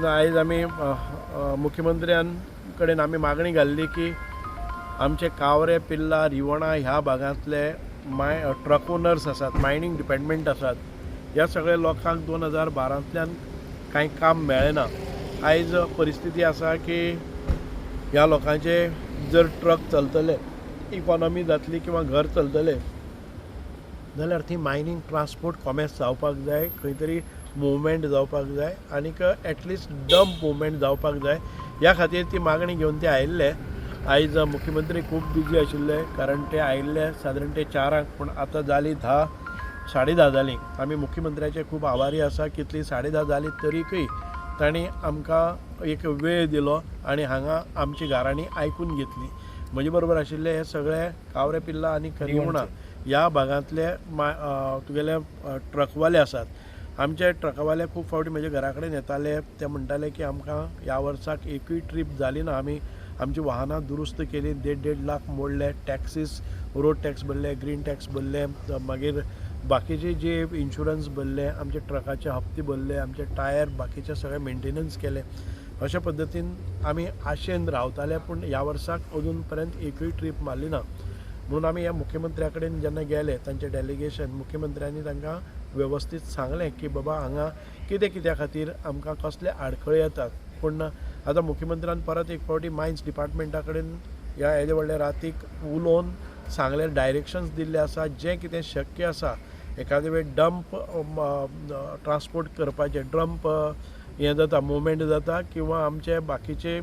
आयज आमी मुख्यमंत्र्यां कडेन आमी मागणी घाल्ली की आमचे कावरे पिल्ला रिवणा ह्या भागांतले ट्रक ओनर्स आसात, मायनींग डिपार्टमेंट आसात, ह्या सगळ्या लोकांक 2012तल्यान कांय काम मेळना। आयज परिस्थिती आसा की ह्या लोकांचे जर ट्रक चलतले, इकॉनॉमी जातली किंवा घर चलतले जाल्यार ती मायनींग ट्रान्सपोर्ट कॉमर्स जावपाक जाय, खंय तरी मुवमेंट जावपाक जाय आनीक एटलिस्ट डंप मुवमेंट जावपाक जाय। ह्या खातीर ती मागणी घेवन ते आयिल्ले। आयज मुख्यमंत्री खूब बिजी आशिल्ले, कारण ते आयिल्ले सादारण ते 4 पूण आतां जाली 10, 10:30 जाली। आमी मुख्यमंत्र्याचे खूब आभारी आसा, कितली 10:30 जाली तरीकय तांणी आमकां एक वेळ दिलो आनी हांगा आमची गाराणी आयकून घेतली। म्हजे बरोबर आशिल्ले हे सगळे कावरे पिल्ला आनी रिवणा ह्या भागांतले तुगेले ट्रकवाले आसात। आमचे ट्रकवाले खूब फावटी म्हज्या घरा कडेन येताले, ते म्हणटाले की आमकां ह्या वर्साक एकूय ट्रीप जाली ना, आमी आमची वाहनां दुरुस्त केली, 1.5 लाख मोडले, टॅक्सीस, रोड टॅक्स भरले, ग्रीन टॅक्स भरले, मागीर बाकीचे जे इन्शुरन्स भरले, आमचे ट्रकाचे हप्ते भरले, आमचे टायर बाकीचे सगळे मेंटेनन्स केले। अशा पद्दतीन आमी आशेन रावताले, पूण ह्या वर्साक अजून पर्यंत एकूय ट्रीप मारली ना। म्हणून आमी ह्या मुख्यमंत्र्या कडेन जेन्ना गेले, तांचे डेलिगेशन, मुख्यमंत्र्यांनी तांकां वेवस्थीत सांगलें की बाबा हांगा कित्या खातीर आमकां कसले आडखळी येतात। पूण आतां मुख्यमंत्र्यान परत एक फावटी मायन्स डिपार्टमेंटा कडेन ह्या येदे व्हडल्या रातीक उलोवन सांगले, डायरेक्शन्स दिल्ले आसा, जें कितें शक्य आसा एखादे वेळ डंप ट्रान्सपोर्ट करपाचें, डंप हें जाता, मुवमेंट जाता, किंवा आमचे बाकीचे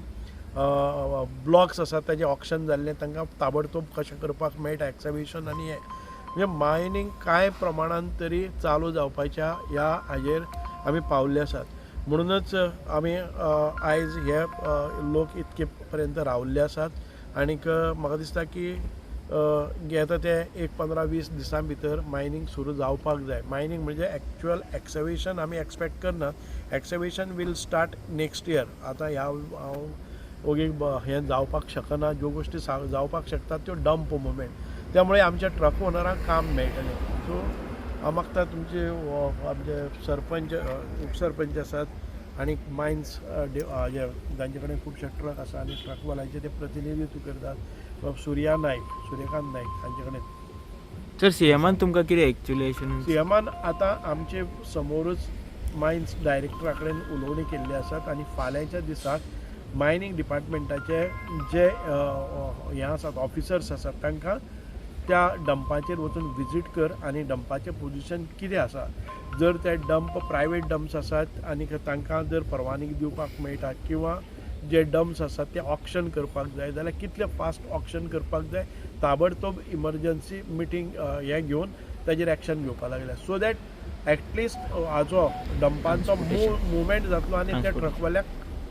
ब्लॉक्स आसात ताजें ऑक्शन जाल्लें, तांकां ताबडतोब कशें करपाक मेळटा, एक्सकॅव्हेशन आनी हें म्हणजे मायनींग कांय प्रमाणान तरी चालू जावपाच्या ह्या हाजेर आमी पावल्ले आसात। म्हणूनच आमी आयज हे लोक इतके पर्यंत रावल्ले आसात आनीक म्हाका दिसता की येता ते 15-20 दिसां भितर मायनींग सुरू जावपाक जाय। मायनींग म्हणजे एक्चुअल एक्सकॅव्हेशन आमी एक्सपेक्ट करना, एक्सकॅव्हेशन वील स्टार्ट नेक्स्ट इयर। आतां ह्या ओगीक हें जावपाक शकना, ज्यो गोश्टी जावपाक शकतात त्यो डंप मुवमेंट, त्यामुळे आमच्या ट्रक ओनरांक काम मेळटलें। सो हांव मागता तुमचे आमचे सरपंच, उपसरपंच आसात आनी मायन्स जांचे कडेन खुबशे ट्रक आसा आनी ट्रकवाल्यांचे ते प्रतिनिधित्व करतात, सूर्यकांत नायक हांचे कडेन। सर, सीएमान तुमकां कितें एक्चुअली सीएमान आतां आमचे समोरूच मायन्स डायरेक्टरा कडेन उलोवणी केल्ली आसात आनी फाल्यांच्या दिसाक मायनींग डिपार्टमेंटाचे जे हे आसात, ऑफिसर्स आसात, तांकां त्या डंपाचेर वचून विजीट कर आनी डंपाचें पोजिशन कितें आसा। जर ते डंप प्रायवेट डंप्स आसात आनी तांकां जर परवानगी दिवपाक मेळटा, किंवा जे डंप्स आसात ते ऑक्शन करपाक जाय जाल्यार कितले फास्ट ऑक्शन करपाक जाय, ताबडतोब इमर्जन्सी मिटींग हें घेवन ताजेर एक्शन घेवपाक लागल्या, सो दॅट एटलिस्ट हाजो डंपांचो मुवमेंट जातलो आनी त्या ट्रकवाल्याक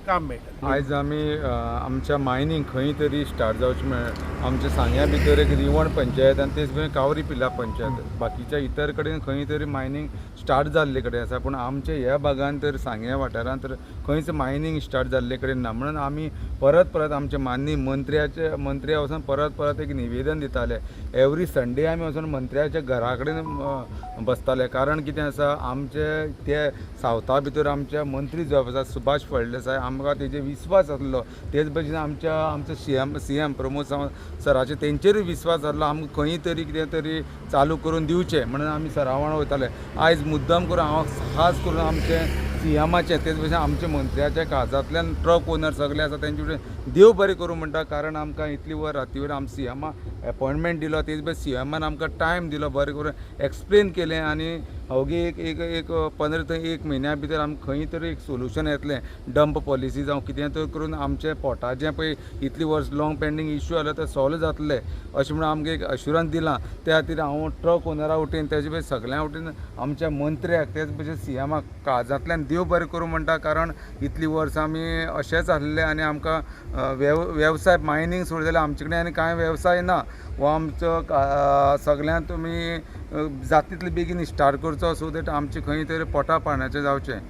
काम मेळटलें। आयज आमी आमच्या मायनींग खंय तरी स्टार्ट जावचें मेळ, आमच्या सांग्या भितर एक रिवण पंचायत आनी तेच भशेन कावरी पिल्ला पंचायत, बाकीच्या इतर कडेन खंय तरी मायनींग स्टार्ट जाल्ले कडेन आसा, पूण आमच्या ह्या भागांत तर सांग्या वाठारांत तर खंयच मायनींग स्टार्ट जाल्ले कडेन ना। म्हणून आमी परत आमचे माननीय मंत्र्या वचून परत एक निवेदन दिताले। एवरी संडे आमी वचून मंत्र्याच्या घरा कडेन बसताले, कारण कितें आसा, आमचे ते सावथा भितर आमचे मंत्री जो आसा सुभाष फळदेसाय, आमकां तेजे विस्वास आसलो, तेच भशेन आमचे सीएम प्रमोद सावंत सराचे तेंचेरूय विस्वास आसलो, आमकां खंय तरी कितें तरी चालू करून दिवचें म्हणून आमी सरा वांगडा वयताले। आयज मुद्दम करून हांव खास करून आमचे सीएमाचे, तेच भशेन आमच्या मंत्र्याच्या काळजांतल्यान ट्रक ओनर सगळे आसा तेंचे कडेन देव बरें करूं म्हणटा, कारण आमकां इतली वर रातीवर आमी सीएमा अपॉयंटमेंट दिलो, तेच भशेन सीएमान आमकां टायम दिलो, बरें करून एक्सप्लेन केलें आनी अवघी एक 15 ते 1 म्हयन्या भितर आमकां खंय तरी एक सोल्युशन येतलें। डंप पॉलिसी जावं कितें तर करून आमचें पोटाचें पळय इतली वर्स लॉंग पेंडींग इश्यू आसलो ते सॉल्व जातले अशें म्हणून आमकां एक अश्युरन्स दिलां। त्या खातीर हांव ट्रक ओनरा वटेन, तेजे भायर सगळ्यां वटेन, आमच्या मंत्र्याक, तेच भशेन सीएमाक काळजांतल्यान देव बरें करूं म्हणटा, कारण इतली वर्सां आमी अशेंच आसले आनी आमकां वेवसाय मायनींग सोडलें जाल्यार आमचे कडेन आनी कांय वेवसाय ना, हो आमचो सगळ्यांत तुमी जाता तितले बेगीन स्टार्ट करचो, सो दॅट आमचें खंय तरी पोटा पाण्याचें जावचें।